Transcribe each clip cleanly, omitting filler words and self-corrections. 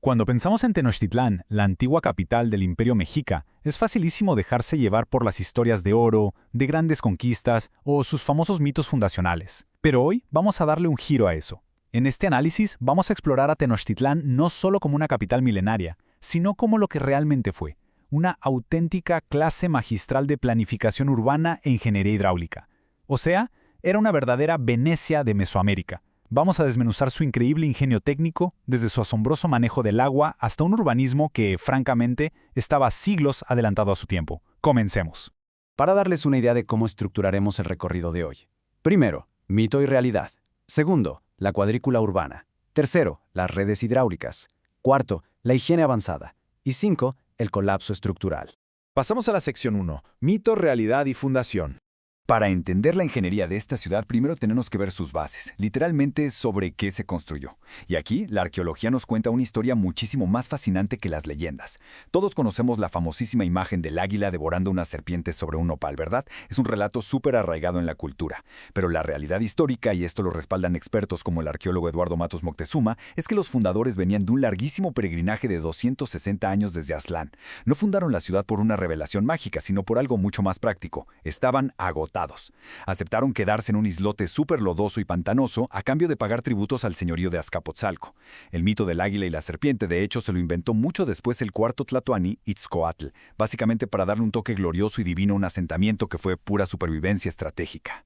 Cuando pensamos en Tenochtitlán, la antigua capital del Imperio Mexica, es facilísimo dejarse llevar por las historias de oro, de grandes conquistas o sus famosos mitos fundacionales. Pero hoy vamos a darle un giro a eso. En este análisis vamos a explorar a Tenochtitlán no solo como una capital milenaria, sino como lo que realmente fue, una auténtica clase magistral de planificación urbana e ingeniería hidráulica. O sea, era una verdadera Venecia de Mesoamérica. Vamos a desmenuzar su increíble ingenio técnico, desde su asombroso manejo del agua hasta un urbanismo que, francamente, estaba siglos adelantado a su tiempo. Comencemos. Para darles una idea de cómo estructuraremos el recorrido de hoy. Primero, mito y realidad. Segundo, la cuadrícula urbana. Tercero, las redes hidráulicas. Cuarto, la higiene avanzada. Y 5, el colapso estructural. Pasamos a la sección 1, mito, realidad y fundación. Para entender la ingeniería de esta ciudad, primero tenemos que ver sus bases, literalmente sobre qué se construyó. Y aquí, la arqueología nos cuenta una historia muchísimo más fascinante que las leyendas. Todos conocemos la famosísima imagen del águila devorando una serpiente sobre un nopal, ¿verdad? Es un relato súper arraigado en la cultura. Pero la realidad histórica, y esto lo respaldan expertos como el arqueólogo Eduardo Matos Moctezuma, es que los fundadores venían de un larguísimo peregrinaje de 260 años desde Aztlán. No fundaron la ciudad por una revelación mágica, sino por algo mucho más práctico. Estaban agotados. Aceptaron quedarse en un islote súper lodoso y pantanoso a cambio de pagar tributos al señorío de Azcapotzalco. El mito del águila y la serpiente, de hecho, se lo inventó mucho después el cuarto tlatoani, Itzcoatl, básicamente para darle un toque glorioso y divino a un asentamiento que fue pura supervivencia estratégica.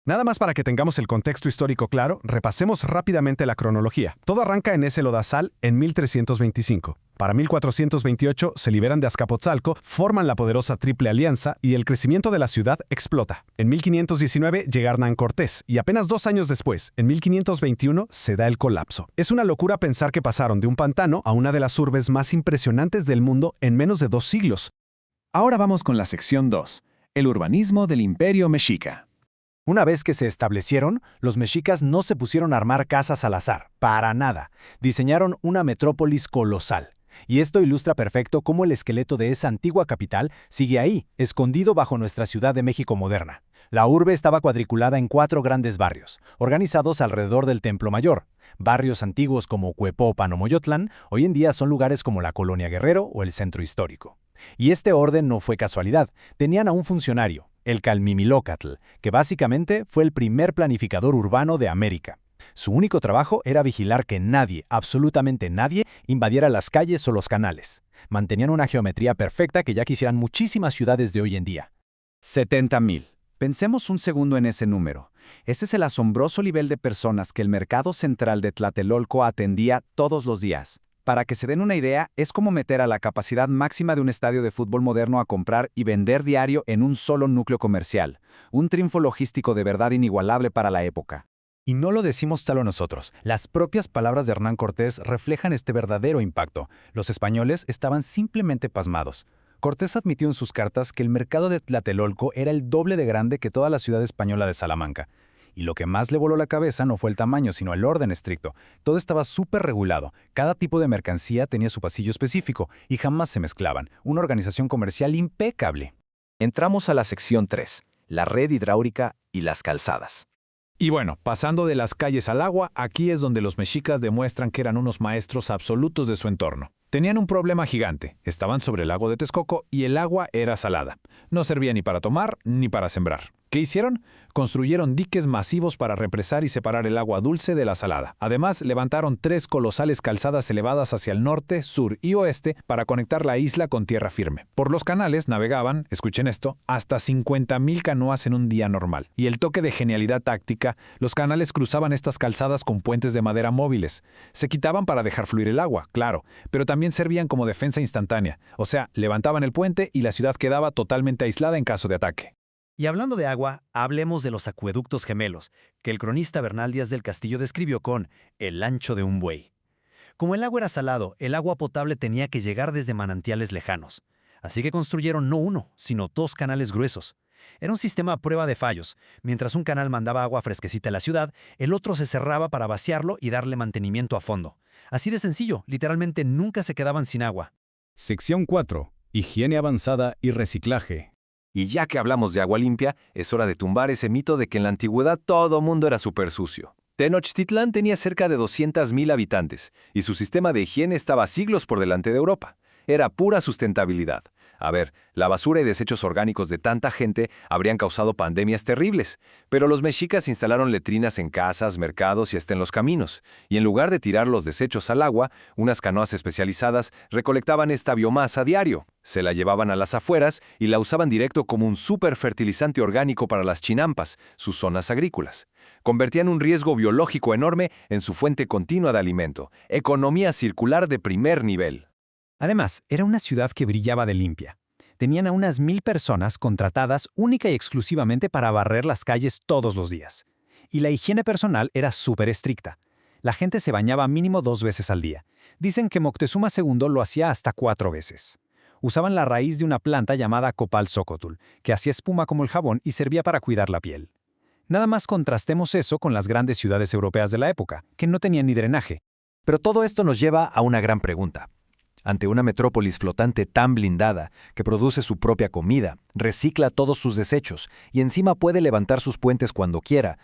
Nada más para que tengamos el contexto histórico claro, repasemos rápidamente la cronología. Todo arranca en ese lodazal en 1325. Para 1428 se liberan de Azcapotzalco, forman la poderosa Triple Alianza y el crecimiento de la ciudad explota. En 1519 llega Hernán Cortés y apenas 2 años después, en 1521, se da el colapso. Es una locura pensar que pasaron de un pantano a una de las urbes más impresionantes del mundo en menos de 2 siglos. Ahora vamos con la sección 2, el urbanismo del Imperio Mexica. Una vez que se establecieron, los mexicas no se pusieron a armar casas al azar, para nada. Diseñaron una metrópolis colosal. Y esto ilustra perfecto cómo el esqueleto de esa antigua capital sigue ahí, escondido bajo nuestra Ciudad de México moderna. La urbe estaba cuadriculada en 4 grandes barrios, organizados alrededor del Templo Mayor. Barrios antiguos como Cuepopan o Moyotlán, hoy en día son lugares como la Colonia Guerrero o el Centro Histórico. Y este orden no fue casualidad, tenían a un funcionario, el Calmimilócatl, que básicamente fue el primer planificador urbano de América. Su único trabajo era vigilar que nadie, absolutamente nadie, invadiera las calles o los canales. Mantenían una geometría perfecta que ya quisieran muchísimas ciudades de hoy en día. 70,000. Pensemos un segundo en ese número. Ese es el asombroso nivel de personas que el mercado central de Tlatelolco atendía todos los días. Para que se den una idea, es como meter a la capacidad máxima de un estadio de fútbol moderno a comprar y vender diario en un solo núcleo comercial. Un triunfo logístico de verdad inigualable para la época. Y no lo decimos solo nosotros. Las propias palabras de Hernán Cortés reflejan este verdadero impacto. Los españoles estaban simplemente pasmados. Cortés admitió en sus cartas que el mercado de Tlatelolco era el doble de grande que toda la ciudad española de Salamanca. Y lo que más le voló la cabeza no fue el tamaño, sino el orden estricto. Todo estaba súper regulado. Cada tipo de mercancía tenía su pasillo específico y jamás se mezclaban. Una organización comercial impecable. Entramos a la sección 3, la red hidráulica y las calzadas. Y bueno, pasando de las calles al agua, aquí es donde los mexicas demuestran que eran unos maestros absolutos de su entorno. Tenían un problema gigante. Estaban sobre el lago de Texcoco y el agua era salada. No servía ni para tomar ni para sembrar. ¿Qué hicieron? Construyeron diques masivos para represar y separar el agua dulce de la salada. Además, levantaron 3 colosales calzadas elevadas hacia el norte, sur y oeste para conectar la isla con tierra firme. Por los canales navegaban, escuchen esto, hasta 50,000 canoas en un día normal. Y el toque de genialidad táctica, los canales cruzaban estas calzadas con puentes de madera móviles. Se quitaban para dejar fluir el agua, claro, pero también servían como defensa instantánea. O sea, levantaban el puente y la ciudad quedaba totalmente aislada en caso de ataque. Y hablando de agua, hablemos de los acueductos gemelos, que el cronista Bernal Díaz del Castillo describió con el ancho de un buey. Como el agua era salado, el agua potable tenía que llegar desde manantiales lejanos. Así que construyeron no 1, sino 2 canales gruesos. Era un sistema a prueba de fallos. Mientras un canal mandaba agua fresquecita a la ciudad, el otro se cerraba para vaciarlo y darle mantenimiento a fondo. Así de sencillo, literalmente nunca se quedaban sin agua. Sección 4, higiene avanzada y reciclaje. Y ya que hablamos de agua limpia, es hora de tumbar ese mito de que en la antigüedad todo mundo era súper sucio. Tenochtitlán tenía cerca de 200.000 habitantes y su sistema de higiene estaba siglos por delante de Europa. Era pura sustentabilidad. A ver, la basura y desechos orgánicos de tanta gente habrían causado pandemias terribles, pero los mexicas instalaron letrinas en casas, mercados y hasta en los caminos, y en lugar de tirar los desechos al agua, unas canoas especializadas recolectaban esta biomasa a diario. Se la llevaban a las afueras y la usaban directo como un superfertilizante orgánico para las chinampas, sus zonas agrícolas. Convertían un riesgo biológico enorme en su fuente continua de alimento. Economía circular de primer nivel. Además, era una ciudad que brillaba de limpia. Tenían a unas 1000 personas contratadas única y exclusivamente para barrer las calles todos los días. Y la higiene personal era súper estricta. La gente se bañaba mínimo 2 veces al día. Dicen que Moctezuma II lo hacía hasta 4 veces. Usaban la raíz de una planta llamada copal xocotl, que hacía espuma como el jabón y servía para cuidar la piel. Nada más contrastemos eso con las grandes ciudades europeas de la época, que no tenían ni drenaje. Pero todo esto nos lleva a una gran pregunta. Ante una metrópolis flotante tan blindada, que produce su propia comida, recicla todos sus desechos y encima puede levantar sus puentes cuando quiera,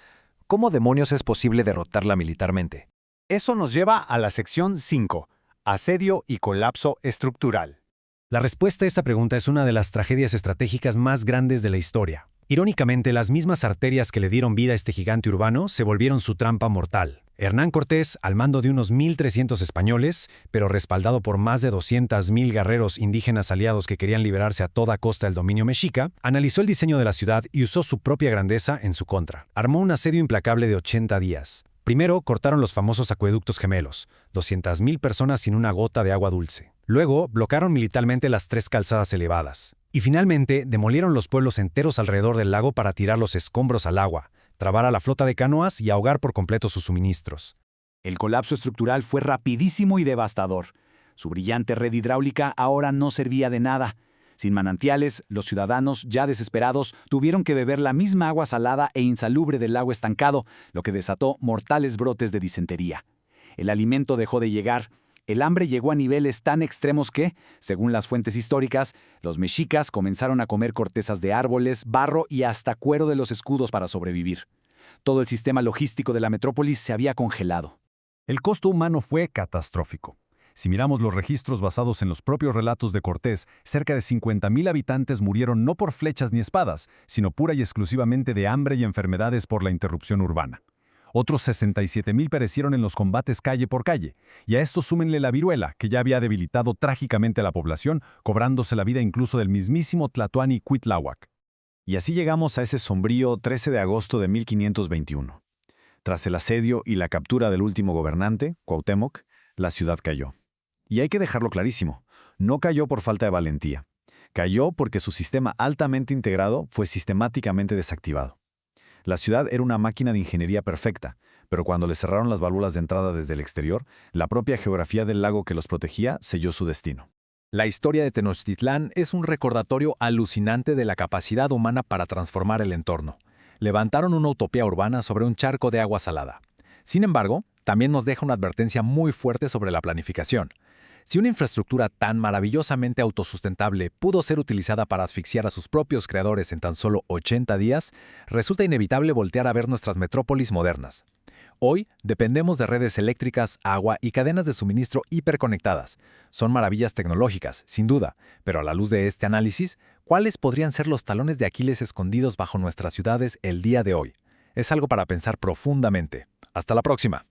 ¿cómo demonios es posible derrotarla militarmente? Eso nos lleva a la sección 5, asedio y colapso estructural. La respuesta a esta pregunta es una de las tragedias estratégicas más grandes de la historia. Irónicamente, las mismas arterias que le dieron vida a este gigante urbano se volvieron su trampa mortal. Hernán Cortés, al mando de unos 1.300 españoles, pero respaldado por más de 200.000 guerreros indígenas aliados que querían liberarse a toda costa del dominio mexica, analizó el diseño de la ciudad y usó su propia grandeza en su contra. Armó un asedio implacable de 80 días. Primero, cortaron los famosos acueductos gemelos, 200.000 personas sin una gota de agua dulce. Luego, bloquearon militarmente las 3 calzadas elevadas. Y finalmente, demolieron los pueblos enteros alrededor del lago para tirar los escombros al agua, trabar a la flota de canoas y ahogar por completo sus suministros. El colapso estructural fue rapidísimo y devastador. Su brillante red hidráulica ahora no servía de nada. Sin manantiales, los ciudadanos, ya desesperados, tuvieron que beber la misma agua salada e insalubre del lago estancado, lo que desató mortales brotes de disentería. El alimento dejó de llegar. El hambre llegó a niveles tan extremos que, según las fuentes históricas, los mexicas comenzaron a comer cortezas de árboles, barro y hasta cuero de los escudos para sobrevivir. Todo el sistema logístico de la metrópolis se había congelado. El costo humano fue catastrófico. Si miramos los registros basados en los propios relatos de Cortés, cerca de 50.000 habitantes murieron no por flechas ni espadas, sino pura y exclusivamente de hambre y enfermedades por la interrupción urbana. Otros 67.000 perecieron en los combates calle por calle, y a esto súmenle la viruela, que ya había debilitado trágicamente a la población, cobrándose la vida incluso del mismísimo Tlatoani Cuitláhuac. Y así llegamos a ese sombrío 13 de agosto de 1521. Tras el asedio y la captura del último gobernante, Cuauhtémoc, la ciudad cayó. Y hay que dejarlo clarísimo, no cayó por falta de valentía. Cayó porque su sistema altamente integrado fue sistemáticamente desactivado. La ciudad era una máquina de ingeniería perfecta, pero cuando le cerraron las válvulas de entrada desde el exterior, la propia geografía del lago que los protegía selló su destino. La historia de Tenochtitlán es un recordatorio alucinante de la capacidad humana para transformar el entorno. Levantaron una utopía urbana sobre un charco de agua salada. Sin embargo, también nos deja una advertencia muy fuerte sobre la planificación. Si una infraestructura tan maravillosamente autosustentable pudo ser utilizada para asfixiar a sus propios creadores en tan solo 80 días, resulta inevitable voltear a ver nuestras metrópolis modernas. Hoy dependemos de redes eléctricas, agua y cadenas de suministro hiperconectadas. Son maravillas tecnológicas, sin duda, pero a la luz de este análisis, ¿cuáles podrían ser los talones de Aquiles escondidos bajo nuestras ciudades el día de hoy? Es algo para pensar profundamente. Hasta la próxima.